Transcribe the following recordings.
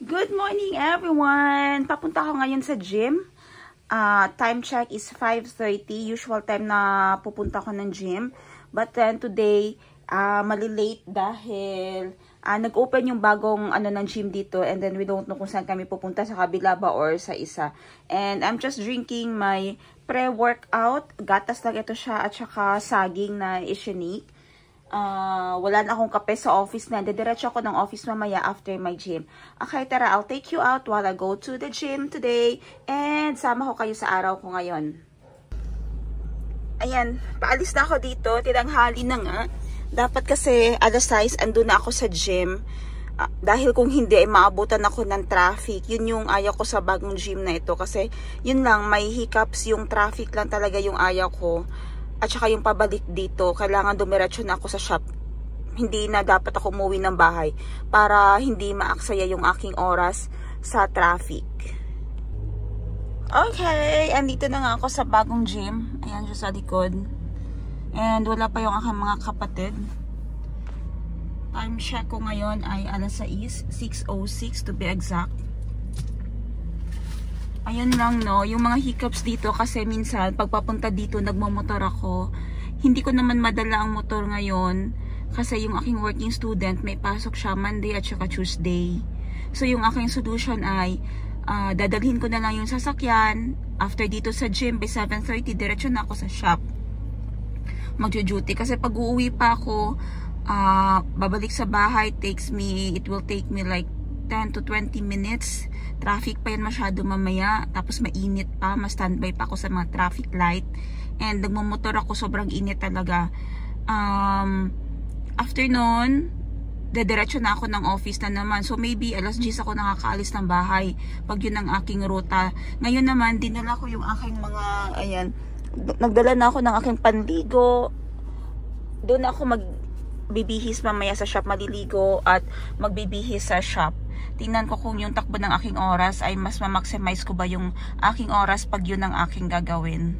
Good morning everyone! Papunta ako ngayon sa gym. Time check is 5:30. Usual time na pupunta ako ng gym. But then today, malilate dahil nag-open yung bagong ng gym dito. And then we don't know kung saan kami pupunta, sa kabila ba or sa isa. And I'm just drinking my pre-workout. Gatas lang ito siya at saka saging na i-shake. Wala na akong kape sa office na. Didiretso ako ng office mamaya after my gym. Okay, tara, I'll take you out while I go to the gym today. And sama ko kayo sa araw ko ngayon. Ayan, paalis na ako dito. Tinanghali na nga. Dapat kasi alas 6 andun na ako sa gym. Dahil kung hindi ay maabutan ako ng traffic. Yun yung ayaw ko sa bagong gym na ito. Kasi yun lang, may hiccups, yung traffic lang talaga yung ayaw ko. At saka yung pabalik dito, kailangan dumiretso na ako sa shop. Hindi na dapat ako umuwi ng bahay para hindi maaksaya yung aking oras sa traffic. Okay, andito na nga ako sa bagong gym. Ayan siya sa likod. And wala pa yung aking mga kapatid. Time check ko ngayon ay alas 6, 6:06 to be exact. Ayun lang no, yung mga hiccups dito kasi minsan pagpapunta dito nagmamotor ako. Hindi ko naman madala ang motor ngayon kasi yung aking working student may pasok siya Monday at saka Tuesday. So yung aking solution ay dadalhin ko na lang yung sasakyan. After dito sa gym by 7:30 diretso na ako sa shop. Magjo-duty kasi pag uuwi pa ako babalik sa bahay it will take me like 10 to 20 minutes. Traffic pa yan masyado mamaya. Tapos mainit pa. Ma-standby pa ako sa mga traffic light. And nagmumotor ako. Sobrang init talaga. After nun, dediretso na ako ng office na naman. So maybe alas 10 ako nakakaalis ng bahay. Pag yun ang aking ruta. Ngayon naman, dinala ko yung aking mga, ayan. Nagdala na ako ng aking panligo. Doon ako magbibihis mamaya sa shop. Maliligo at magbibihis sa shop. Tingnan ko kung yung takbo ng aking oras ay mas ma-maximize ko ba yung aking oras pag yun ang aking gagawin.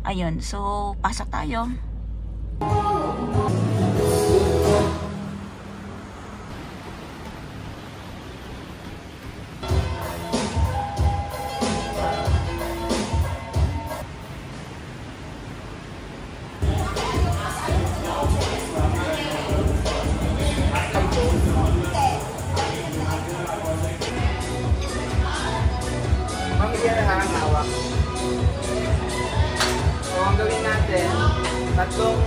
Ayun, so pasok tayo. So, ang gawin natin, tatlong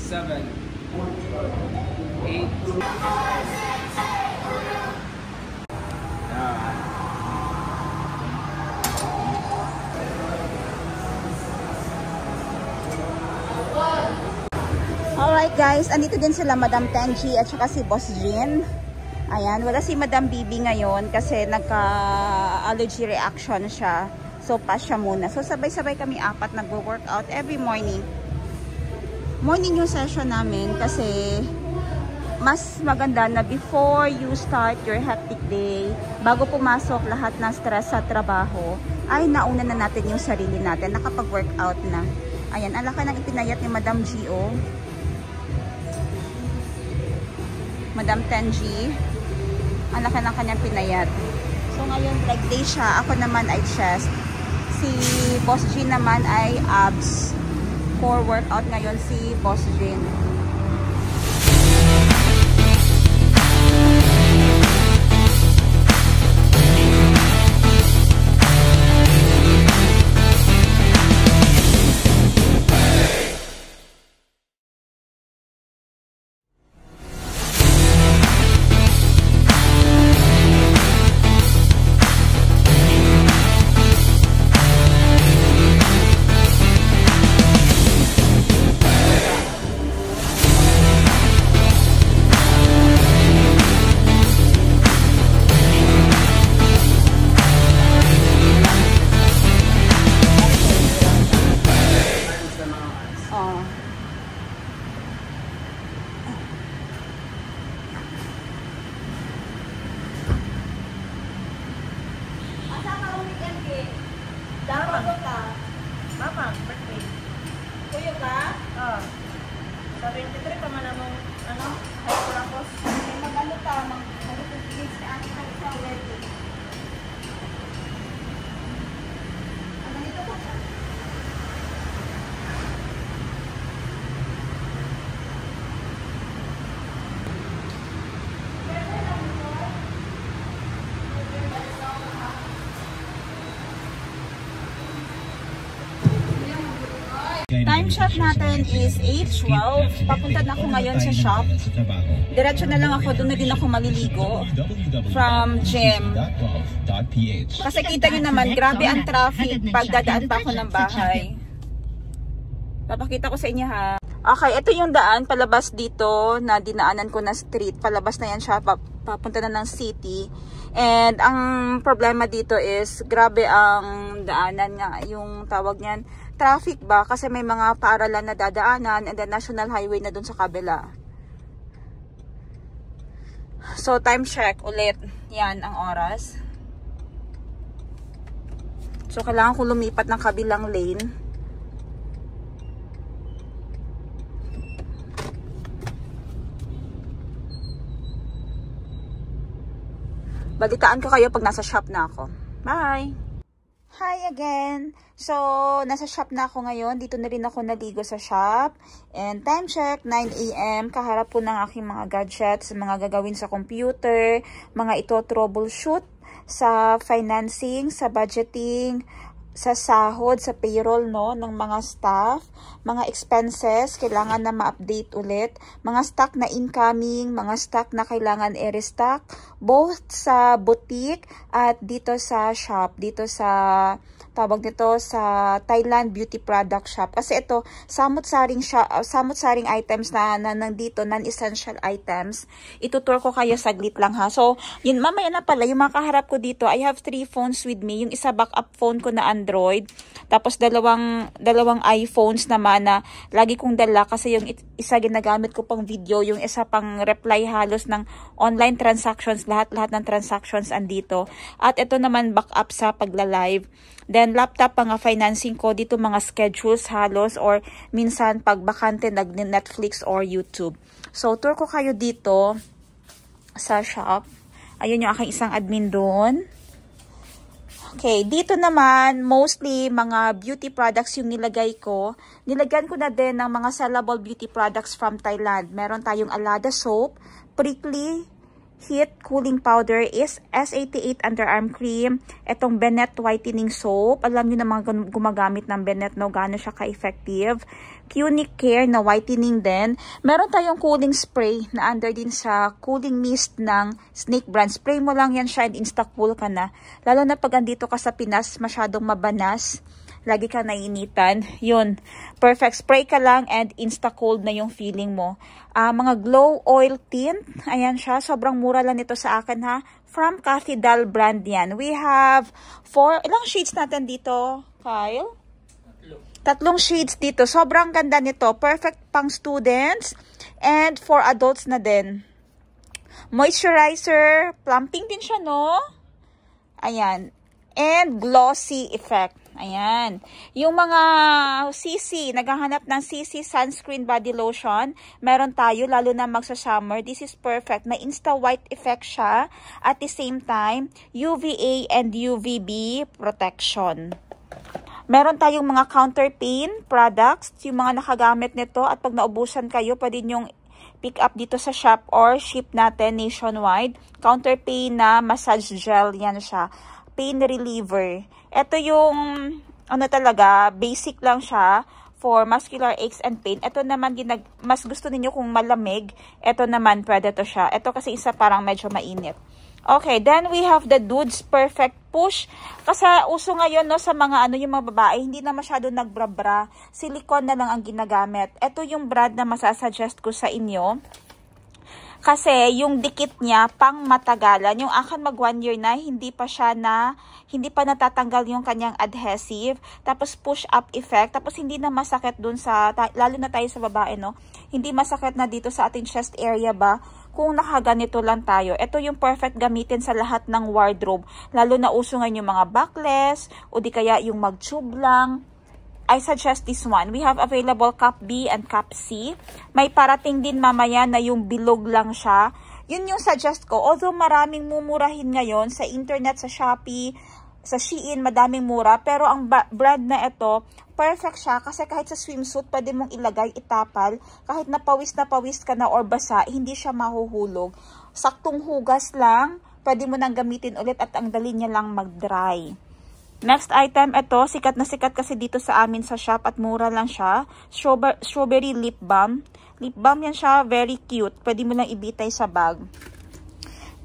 7, 8, Alright guys, andito din sila Madam Tenji at saka si Boss Jean. Ayan, wala si Madam Bibi ngayon kasi nagka-allergy reaction siya. So, pass siya muna. So, sabay-sabay kami apat nagwo-workout every morning. Morning yung session namin kasi mas maganda na before you start your hectic day, bago pumasok lahat ng stress sa trabaho, ay nauna na natin yung sarili natin. Nakapag-workout na. Ayan, ang laki ng ipinayat ni Madam Gio. Madam Tenji. Ang laki ng kanyang pinayat. So ngayon leg day siya. Ako naman ay chest. Si Boss Jean naman ay abs. For workout ngayon si Boss Jean. Mama, birthday. Kuya ka? Oo. Sa 23 pa man among, ano? pa, mag-finish na ako sa wedding. Ganito ko siya. Time shop natin is 8:12. Papunta na ako ngayon sa shop. Diretso na lang ako, doon na din ako maliligo from gym. Kasi kita nyo naman, grabe ang traffic pag dadaan pa ako ng bahay. Papakita ko sa inyo ha. Okay, ito yung daan palabas dito na dinaanan ko na street. Palabas na yan siya, papunta na ng city. And ang problema dito is grabe ang daanan nga, yung tawag niyan, traffic ba? Kasi may mga paaralan na dadaanan and then national highway na dun sa kabila. So time check ulit. Yan ang oras. So kailangan ko lumipat ng kabilang lane. Balitaan ko kayo pag nasa shop na ako. Bye! Hi again! So, nasa shop na ako ngayon. Dito na rin ako naligo sa shop. And time check, 9 AM. Kaharap po ng aking mga gadgets, mga gagawin sa computer, mga ito troubleshoot sa financing, sa budgeting, sa sahod, sa payroll no, ng mga staff, mga expenses, kailangan na ma-update ulit, mga stock na incoming, mga stock na kailangan i-restock, both sa boutique at dito sa shop, dito sa tawag nito sa Thailand Beauty Product Shop. Kasi ito, samot-saring items na nandito, non-essential items. Itutur ko kayo saglit lang ha. So, yun, mamaya na pala, yung mga kaharap ko dito, I have 3 phones with me. Yung isa backup phone ko na Android. Tapos dalawang iPhones naman na lagi kong dala kasi yung isa ginagamit ko pang video, yung isa pang reply halos ng online transactions, lahat ng transactions andito. At ito naman backup sa pagla-live. Then laptop mga financing ko dito, mga schedules halos or minsan pag bakante nag-Netflix or YouTube. So tour ko kayo dito sa shop. Ayun yung aking isang admin doon. Okay, dito naman mostly mga beauty products yung nilagay ko. Nilagyan ko na din ng mga sellable beauty products from Thailand. Meron tayong Alada soap, Prickly Heat Cooling Powder, is S88 Underarm Cream, etong Bennett Whitening Soap. Alam niyo na mga gumagamit ng Bennett, no, gano'n siya ka-effective. Unique Care na whitening din. Meron tayong cooling spray na under din sa cooling mist ng Snake brand. Spray mo lang yan siya and insta-cool ka na. Lalo na pag andito ka sa Pinas, masyadong mabanas. Lagi ka nainitan. Yun. Perfect. Spray ka lang and insta-cold na yung feeling mo. Mga glow oil tint. Ayan siya. Sobrang mura lang ito sa akin ha. From Cathedral brand yan. We have 4. Ilang shades natin dito, Kyle? 3 shades dito. Sobrang ganda nito. Perfect pang students. And for adults na din. Moisturizer. Plumping din siya, no? Ayan. And glossy effect. Ayan. Yung mga CC, naghahanap ng CC sunscreen body lotion, meron tayo, lalo na magsa-summer. This is perfect. May insta-white effect siya. At the same time, UVA and UVB protection. Meron tayong mga counter pain products, yung mga nakagamit nito. At pag naubusan kayo, pwede nyong pick up dito sa shop or ship natin nationwide. Counter pain na massage gel, yan siya. Pain reliever. Ito yung, ano talaga, basic lang siya for muscular aches and pain. Ito naman, mas gusto ninyo kung malamig. Ito naman, pwede to siya. Ito kasi isa parang medyo mainit. Okay, then we have the Dudes Perfect Push. Kasi uso ngayon no, sa mga yung mga babae, hindi na masyado nagbra-bra. Silicone na lang ang ginagamit. Ito yung brand na masasuggest ko sa inyo. Kasi yung dikit niya pang matagalan. Yung akin mag 1 year na, hindi pa natatanggal yung kanyang adhesive. Tapos push up effect. Tapos hindi na masakit dun sa, lalo na tayo sa babae, no? Hindi masakit na dito sa ating chest area ba? Kung nakaganito lang tayo. Ito yung perfect gamitin sa lahat ng wardrobe. Lalo na uso ngayon yung mga backless, o di kaya yung mag-tube lang. I suggest this one. We have available cup B and cup C. May parating din mamaya na yung bilog lang siya. Yun yung suggest ko. Although maraming mumurahin ngayon sa internet, sa Shopee, sa Shein, madaming mura. Pero ang brand na ito, perfect siya. Kasi kahit sa swimsuit, pwede mong ilagay, itapal. Kahit na pawis ka na or basa, hindi siya mahuhulog. Saktong hugas lang, pwede mo nang gamitin ulit at ang dali niya lang mag-dry. Next item, ito, sikat na sikat kasi dito sa amin sa shop at mura lang siya. Strawberry lip balm. Lip balm yan siya, very cute. Pwede mo lang ibitay sa bag.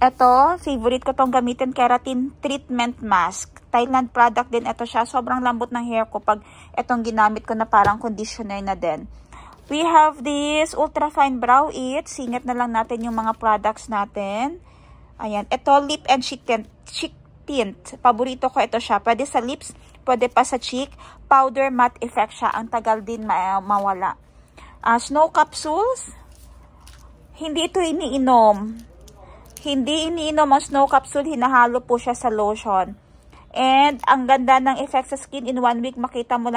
Ito, favorite ko tong gamitin, keratin treatment mask. Thailand product din ito siya. Sobrang lambot ng hair ko pag itong ginamit ko na parang conditioner na din. We have this ultra fine brow it. Singit na lang natin yung mga products natin. Ayan, ito lip and cheek tint. Paborito ko ito siya. Pwede sa lips, pwede pa sa cheek. Powder matte effect siya. Ang tagal din mawala. Snow capsules. Hindi ito iniinom. Hindi iniinom ang snow capsule. Hinahalo po siya sa lotion. And ang ganda ng effect sa skin. In 1 week, makikita mo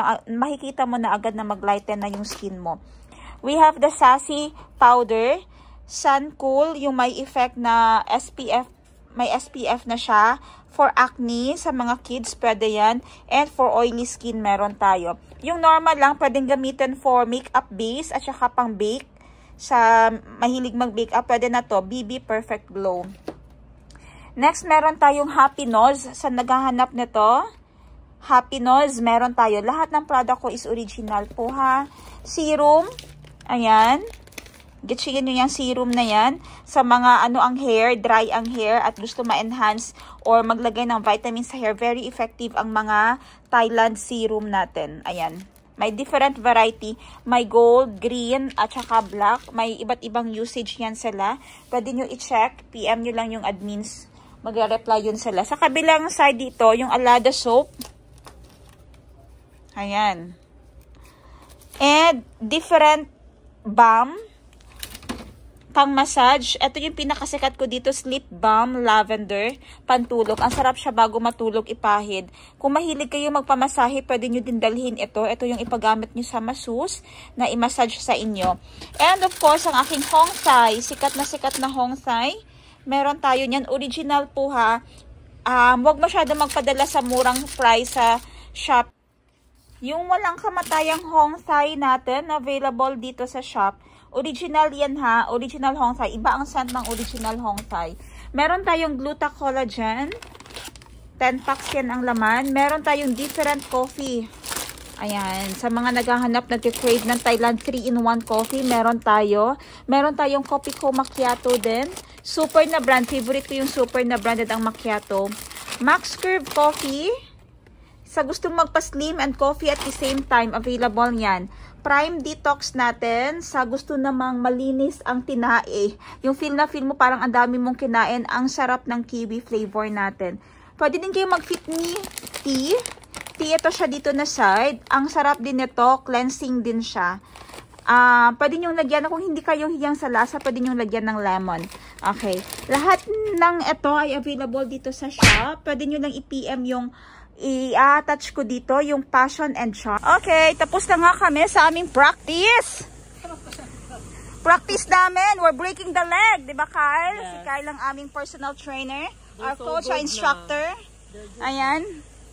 na agad na mag-lighten na yung skin mo. We have the Sassy powder. Sun Cool. Yung may effect na SPF. May SPF na siya. For acne, sa mga kids, pwede yan. And for oily skin, meron tayo. Yung normal lang, pwedeng gamitin for makeup base at saka pang bake. Sa mahilig mag-bake up, pwede na to. BB Perfect Glow. Next, meron tayong Happy Nose. Sa naghahanap nito, Happy Nose, meron tayo. Lahat ng product ko is original po ha. Serum. Ayan. Gitchingin nyo yung serum na yan. Sa mga ang hair, dry ang hair at gusto ma-enhance or maglagay ng vitamins sa hair, very effective ang mga Thailand serum natin. Ayan. May different variety. May gold, green, at saka black. May iba't ibang usage yan sila. Pwede nyo i-check. PM nyo lang yung admins. Magre-reply yun sila. Sa kabilang side dito, yung Alada soap. Ayan. And different balm. Pang massage, ito yung pinakasikat ko dito, Sleep Balm Lavender, pantulog. Ang sarap siya bago matulog, ipahid. Kung mahilig kayo magpamasahe, pwede nyo din dalhin ito. Ito yung ipagamit nyo sa masus na i-massage sa inyo. And of course, ang aking Hong Thai, sikat na Hong Thai. Meron tayo niyan, original po ha. Huwag masyado magpadala sa murang price sa shop. Yung walang kamatayang Hong Thai natin, available dito sa shop. Original yan ha. Original Hong Thai. Iba ang scent ng original Hong Thai. Meron tayong Gluta Collagen. 10 packs yan ang laman. Meron tayong different coffee. Ayan. Sa mga naghahanap, nag-crave ng Thailand 3-in-1 coffee, meron tayo. Meron tayong Kopiko Macchiato din. Super na brand. Favorite ko yung super na branded ang macchiato. Max Curve Coffee. Sa gustong magpa-slim and coffee at the same time, available yan. Prime Detox natin. Sa gusto namang malinis ang tinae. Yung feel na feel mo parang ang dami mong kinain. Ang sarap ng kiwi flavor natin. Pwede din kayo mag-fit ni tea. Tea ito siya dito na side. Ang sarap din ito. Cleansing din siya. Pwede nyo lagyan, kung hindi kayo hiyang sa lasa, pwede nyo lagyan ng lemon. Okay. Lahat ng ito ay available dito sa shop. Pwede nyo lang i-PM yung i-attach ko dito yung Passion and Charm. Okay, tapos na nga kami sa aming practice. Practice namin. We're breaking the leg. Diba, Kyle? Yes. Si Kyle ang aming personal trainer. Our coach, our instructor. Ayan.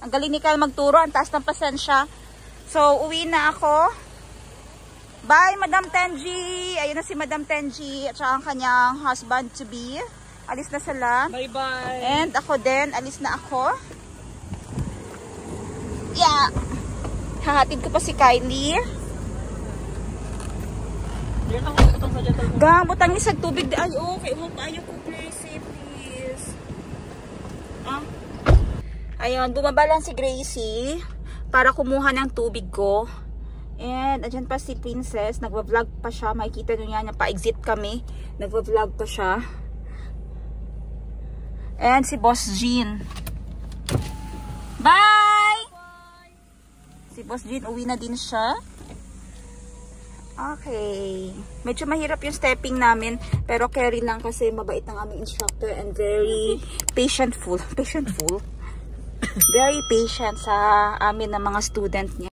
Ang galing ni Kyle magturo. Ang taas ng pasensya. So, uwi na ako. Bye, Madam Tenji. Ayun na si Madam Tenji at saka ang kanyang husband-to-be. Alis na sila. Bye-bye. And ako din. Alis na ako. Yeah. Hahatid ko pa si Kylie. Gamot ang isang tubig. Ay, okay. Huwag ayaw ko, Gracie, please. Ayun, bumaba lang si Gracie para kumuha ng tubig ko. And, andyan pa si Princess. Nagwa-vlog pa siya. Makikita nyo yan. Pa-exit kami. Nagwa-vlog pa siya. And si Boss Jean. Bye! Si Boss Jean, uwi na din siya. Okay. Medyo mahirap yung stepping namin. Pero carry lang kasi mabait ang aming instructor and very patientful. Very patient sa amin na mga student niya.